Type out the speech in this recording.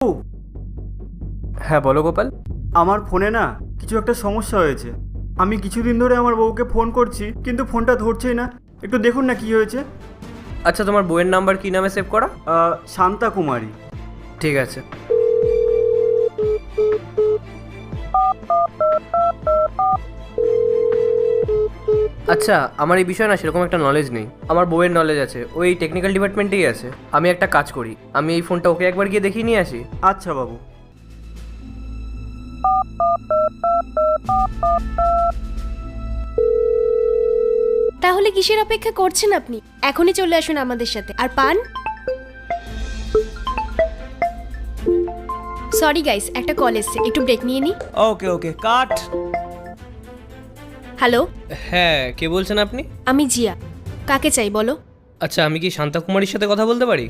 ও, হ্যাঁ বলো গোপাল। আমার ফোনে না কিছু একটা সমস্যা হয়েছে। আমি কিছুদিন ধরে আমার বউকে ফোন করছি কিন্তু ফোনটা ধরছেই না। একটু দেখুন না কি হয়েছে। আচ্ছা তোমার বইয়ের নাম্বার কি নামে সেভ করা? শান্তা কুমারী। ঠিক আছে। আচ্ছা আমার এই বিষয়ে না সেরকম একটা নলেজ নেই। আমার বউয়ের নলেজ আছে, ওই টেকনিক্যাল ডিপার্টমেন্টেই আছে। আমি একটা কাজ করি, আমি এই ফোনটা ওকে একবার গিয়ে দেখিয়ে নিয়ে আসি। আচ্ছা বাবু। তাহলে কিসের অপেক্ষা করছেন আপনি? এখনই চলে আসুন আমাদের সাথে। আর পান? সরি গাইস, একটা কল এসছে, একটু ব্রেক নিয়ে নি। ওকে ওকে কাট। হ্যালো, হ্যাঁ কে বলছেন আপনি? আমি জিয়া। কাকে চাই বলো? আচ্ছা আমি কি শান্তা কুমারীর সাথে কথা বলতে পারি?